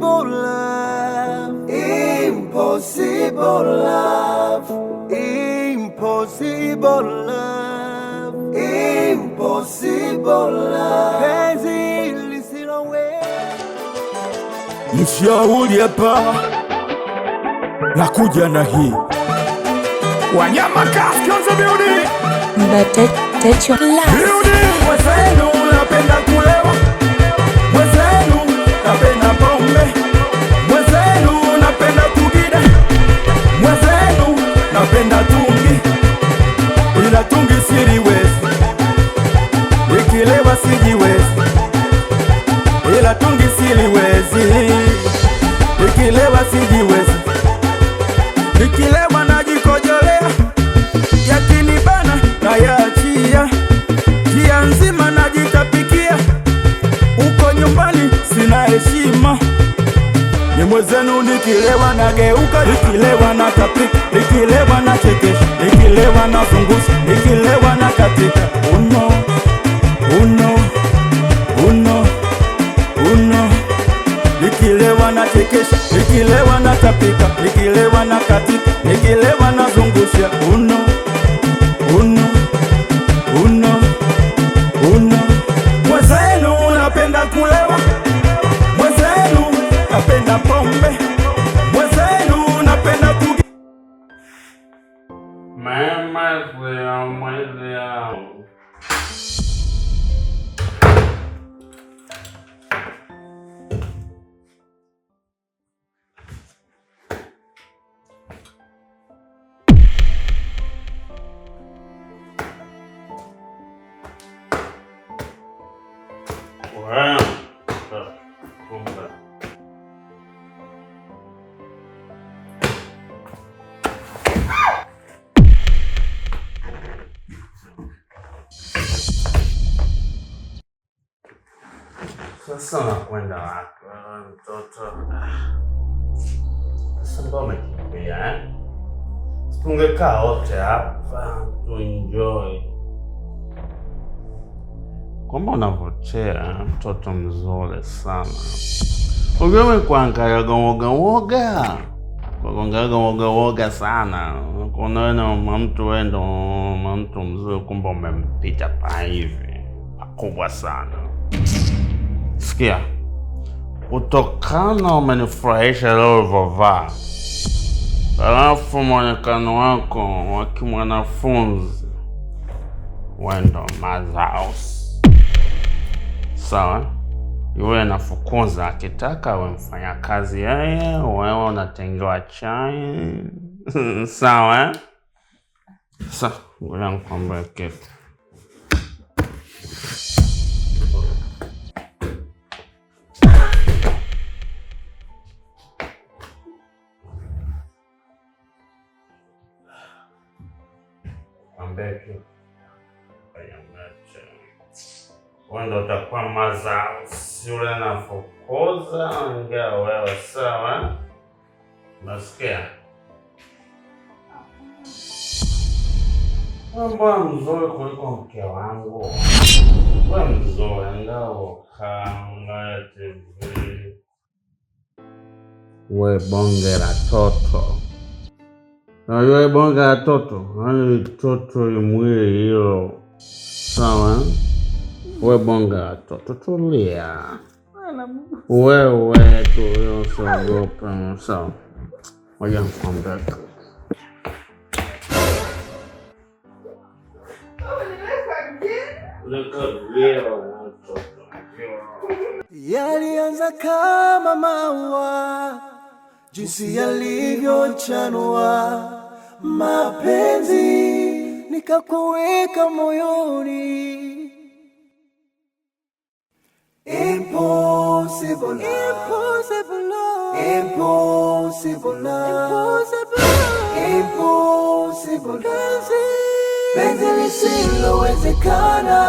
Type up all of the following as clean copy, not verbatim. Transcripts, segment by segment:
love, impossible love, impossible love, impossible love. Penzi lisiloweza. Mshauri hapa nakuja na hii Wanyama Cast on the building. Wazenu napenda kulewa, wazenu napenda pombe, wazenu napenda kugida, wazenu napenda tungi, ila tungi siliwezi, nikilewa sijiwezi, ila tungi siliwezi, nikilewa sijiwezi, nikilewa najikojolea, yakinibana nayaachia, njia nzima najitapikia, uko nyumbani sina heshima. Ni mwezenu nikilewa nageuka, nikilewa natapika, nikilewa nachekesha, nikilewa nazungusha, nikilewa nakatika. Uno, uno, uno, uno. Nikilewa nachekesha, nikilewa natapika, nikilewa nakatika, nikilewa nazungusha. Uno, uno, uno, uno. Mwezenu napenda kulewa, mwezenu napenda pombe, mwezenu napenda kugi. Mama kwa mwezi yao. Sasa nakwenda wapi mtoto? Sasa mbona umekimbia Tungekaa wote hapa tuenjoy. Kwamba unavochea mtoto mzuri sana. Ugewe kuangalia woga woga sana. Kunaona mtu wendo mtu mzuri kumbe umempita pa hivi. Pakubwa sana. Sikia. Kutokana umenifurahisha leo ulivovaa. Alafu mwonekano wako wa kimwanafunzi wendo Mazaus. Sawa? Yule anafukuza akitaka we mfanya kazi yeye, wewe unatengewa chai. Sawa? Sasa ngoja nikwambie kitu. Wendo utakuwa Mazaus, yule anafukuza ongea wewe. Sawa? Nasikia? Mbona mzuri kuliko mke wangu? Mbona mzuri ngao kaangalia TV. We bonge la toto. Wewe bonge la toto. Hani toto imwili hilo. Sawa? We bonge la toto. Tulia. Wewe tulio sogopa. Sawa? Waja mkwambia. Yalianza kama maua, jinsi yalivyochanua, mapenzi nikakuweka moyoni. Impossible love, impossible love, impossible love, impossible love, penzi lisilowezekana.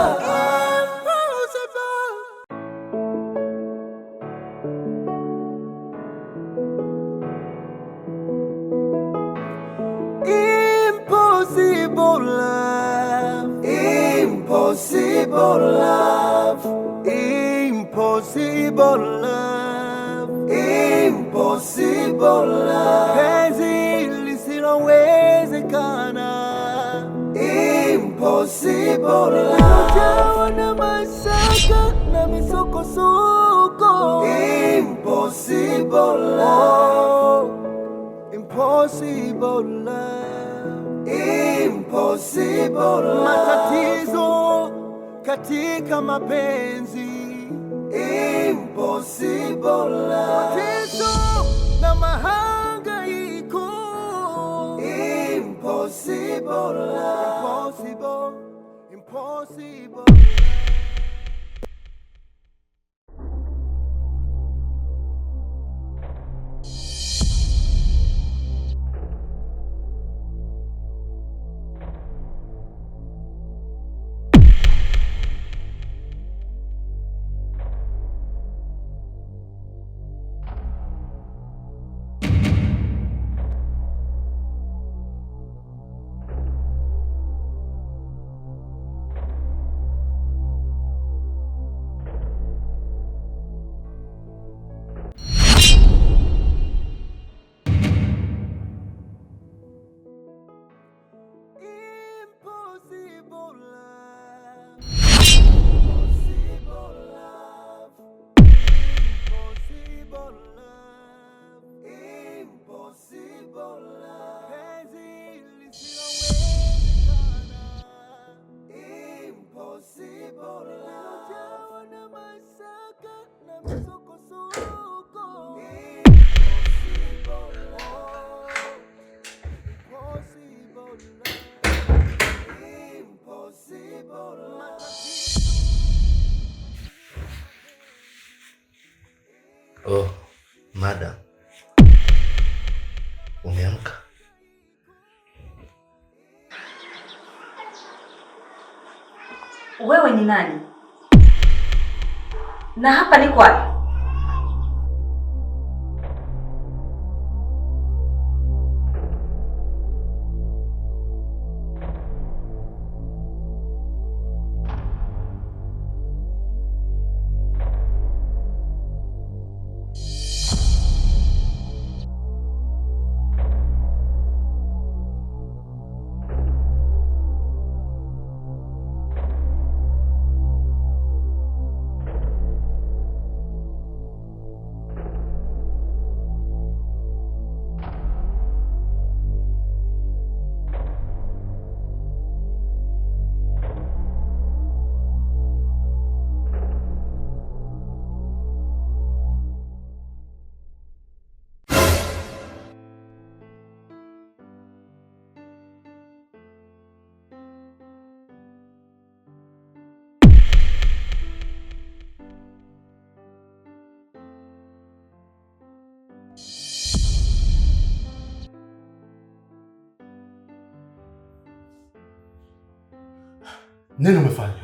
Impossible love, impossible love, impossible love, Impossible love. Penzi lisilowezekana. Impossible love. Ujawa na mashaka na misukosuko. Impossible love. Impossible love. Impossible love. Matatizo katika mapenzi. Impossible love. Matatizo na mahangaiko. Impossible love. Impossible, impossible. Oh, madam. Umeamka? Wewe ni nani? Na hapa niko wapi? Nini umefanya?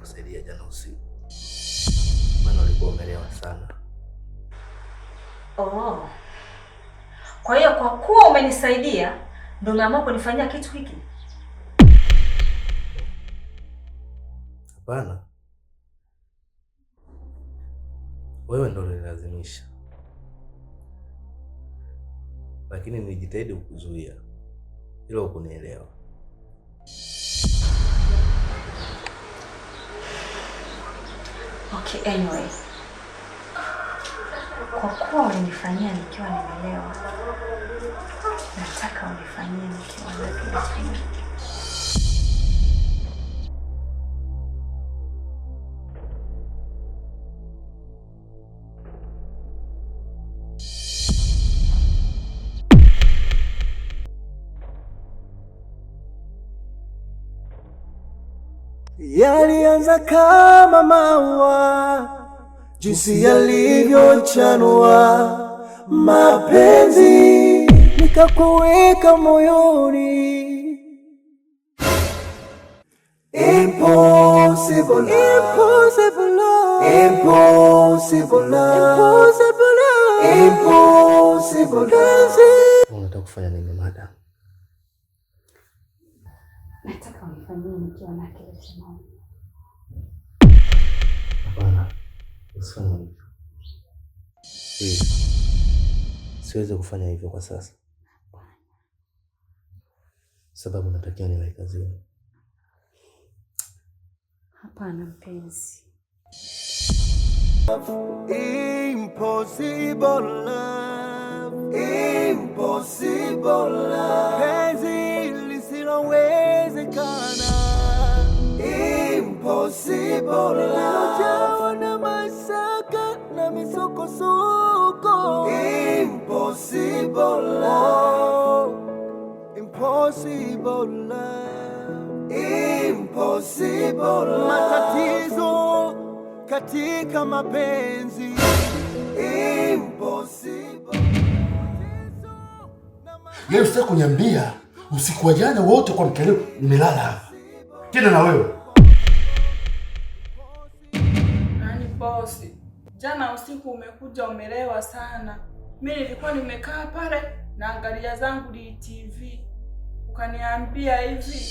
Kusaidia jana usiku. Maana ulikuwa umelewa sana. Oh. Kwa hiyo kwa kuwa umenisaidia ndio umeamua kunifanyia kitu hiki? Hapana. Wewe ndio unilazimisha. Lakini nijitahidi kukuzuia. Ila hukunielewa. Okay, anyway. Kwa kuwa unanifanyia nikiwa nimelewa, nataka unifanyie nikiwa nakili. Yalianza kama maua, jinsi yalivyochanua, mapenzi nikakuweka moyoni. Impossible, impossible, impossible, impossible, impossible. Unataka kufanya nini madam? Nataka unifanyie nikiwa nakili timamu. Hapana, usifanye hivyo. Siwezi kufanya hivyo kwa sasa. Sababu natakiwa niwe kazini. Hapana mpenzi. Impossible love, impossible love, penzi lisilowezekana. Impossible love, jawa na masaka na misukosuko. Impossible love, impossible love, impossible love, matatizo katika mapenzi. Impossible. Leo sitaki kuniambia usiku wa jana wote kwa mkeleo nimelala hapa. Tena na wewe. Nani bosi? Jana usiku umekuja umelewa sana. Mimi nilikuwa nimekaa pale naangalia zangu TV. Ukaniambia hivi,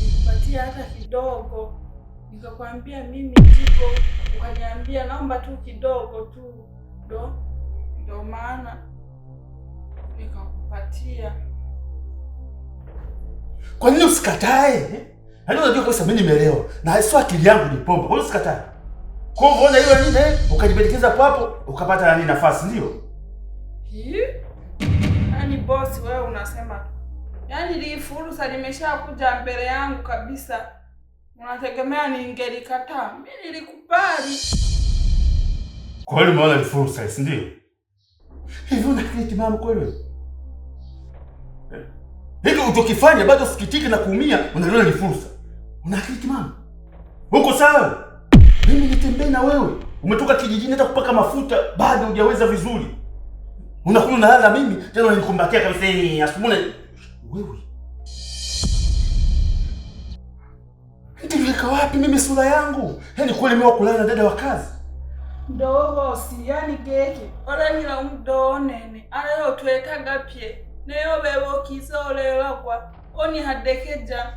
nikupatia hata kidogo. Nikakwambia mimi jiko, ukaniambia naomba tu kidogo tu. Ndo maana nikakupatia. Kwa nini usikatae? Hadi unajua kabisa mimi nimelewa na sio akili yangu ni pombe. Kwa nini usikatae? Kwa hivyo unaona hiyo nini ukajibelekeza hapo ukapata nani nafasi ndio? Yaani boss wewe unasema. Yaani li fursa limeshakuja mbele yangu kabisa. Unategemea ningelikataa? Mimi nilikubali. Kwa hiyo umeona ni fursa, si ndio? Hivi unakiti mama kweli? Hivi utokifanya bado usikitike na kuumia, unaona ni fursa. Unakiti mama? Uko sawa? Mimi nitembee na wewe. Umetoka kijijini hata kupaka mafuta bado hujaweza vizuri. Unakuja unalala mimi tena unanikumbatia kabisa ni asubuhi wewe. Niliweka wapi mimi sura yangu? Yaani kule mimi kulala na dada wa kazi. Ndoho si yani geke. Ora ni la mdo nene. Ayo twetaga pye. Neyo bebo kisolera kwa. Oni hadekeja.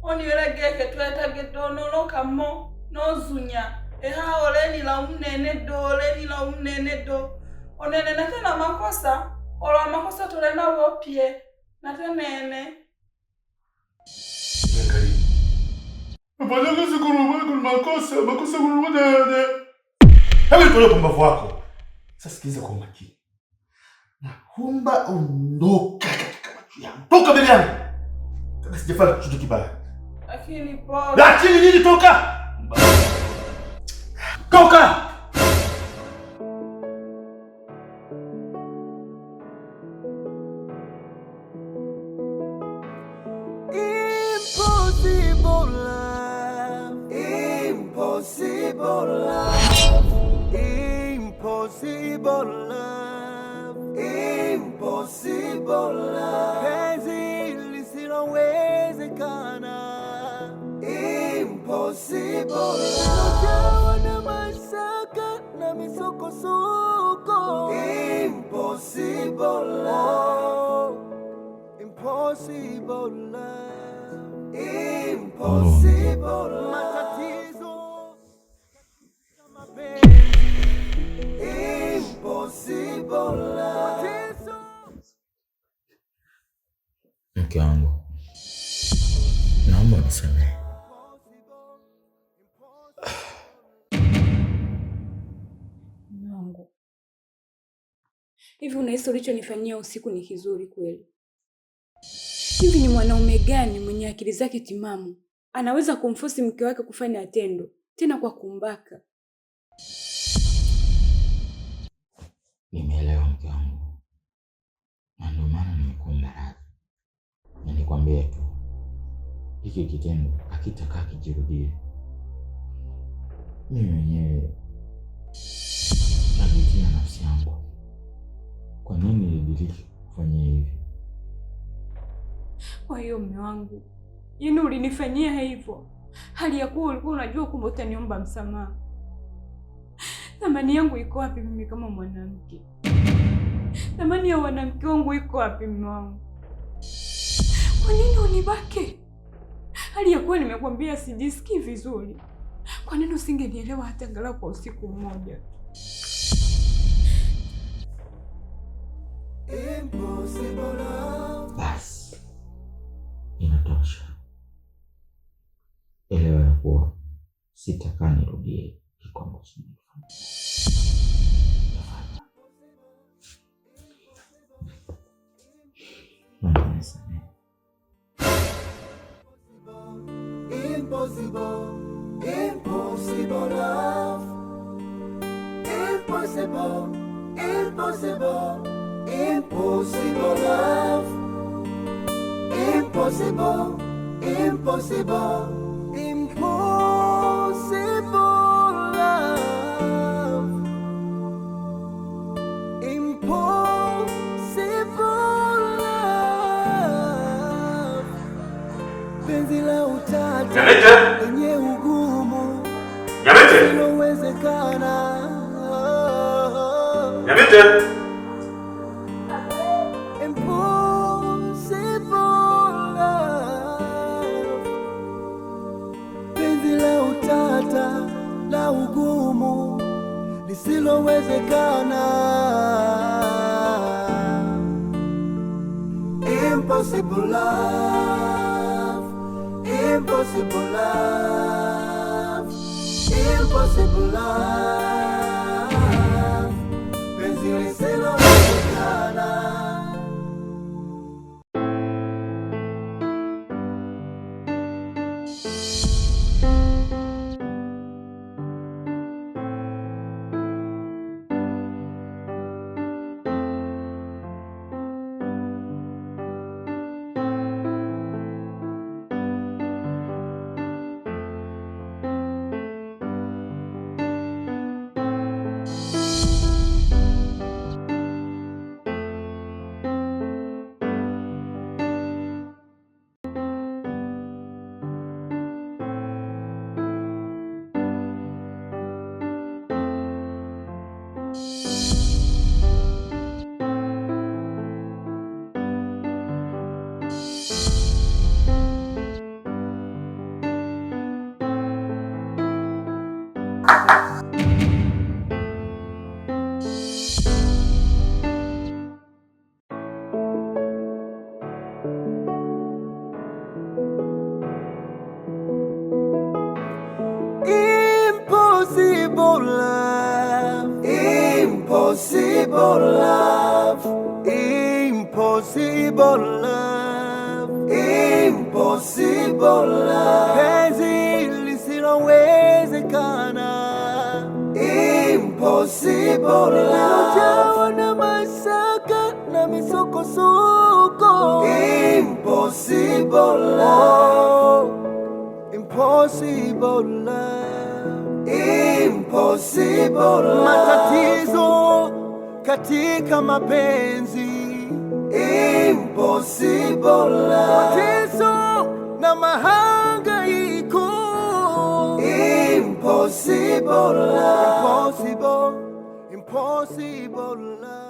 Oni wele geke twetage dono kamo nozunya. Eha oleni la umnene do, oleni la umnene do. Onene natena makosa. Ola makosa tolena wopye. Natenene. Angalia. Mbona kazi kuruma kuna makosa kuruma dada. Hebu tolea pumbavu wako. Sasa sikiliza kwa makini. Naomba ondoka katika macho yangu. Toka mbele yangu. Kama sijafanya kitu kibaya. Lakini boss. Lakini nini toka? Toka! Impossible love, impossible love, impossible love, impossible love, penzi lisilowezekana. Impossible love, jawa na masaka na misoko misukosuko. Impossible love, impossible love, impossible love. Matatizo kama mapenzi, impossible love. Mke wangu, naomba unisamehe. Mungu, hivi unahisi ulichonifanyia usiku ni kizuri kweli? Hivi ni mwanaume gani mwenye akili zake timamu anaweza kumfosi mke wake kufanya tendo tena kwa kumbaka? Nimeelewa mke wangu, na ndio maana nimekuomba radhi. Na nikwambie tu, hiki kitendo hakitakaa kijirudie. Mimi mwenyewe najutia nafsi yangu. Kwa nini nilidiriki kufanya hivi? Kwa hiyo mume wangu, yaani ulinifanyia hivyo hali ya kuwa ulikuwa unajua kwamba utaniomba msamaha. Thamani yangu iko wapi mimi kama mwanamke? Thamani ya wanawake wangu iko wapi mume wangu? Kwa nini unibake hali ya kuwa nimekwambia sijisikii vizuri? Kwa nini usingenielewa hata angalau kwa usiku mmoja? Basi inatosha. Elewa ya kuwa sitakaa nirudie hiko ambacho nimefanya. Naomba nisamehe. Impossible, impossible love. Impossible, impossible, impossible love. Impossible, impossible, impossible love. Impossible love. Penzi la utata lenye ugumu linalowezekana. Impossible love. Penzi la utata la ugumu lisilowezekana. Impossible love, impossible love, impossible love. Penzi lisilowezekana. Impossible love, impossible love, impossible love, impossible love. Penzi lisilowezekana. Impossible love. Ujawa na mashaka na misukosuko. Impossible love, impossible love. Impossible love. Matatizo katika mapenzi. Impossible love. Mateso na mahangaiko. Impossible love. Impossible, impossible love.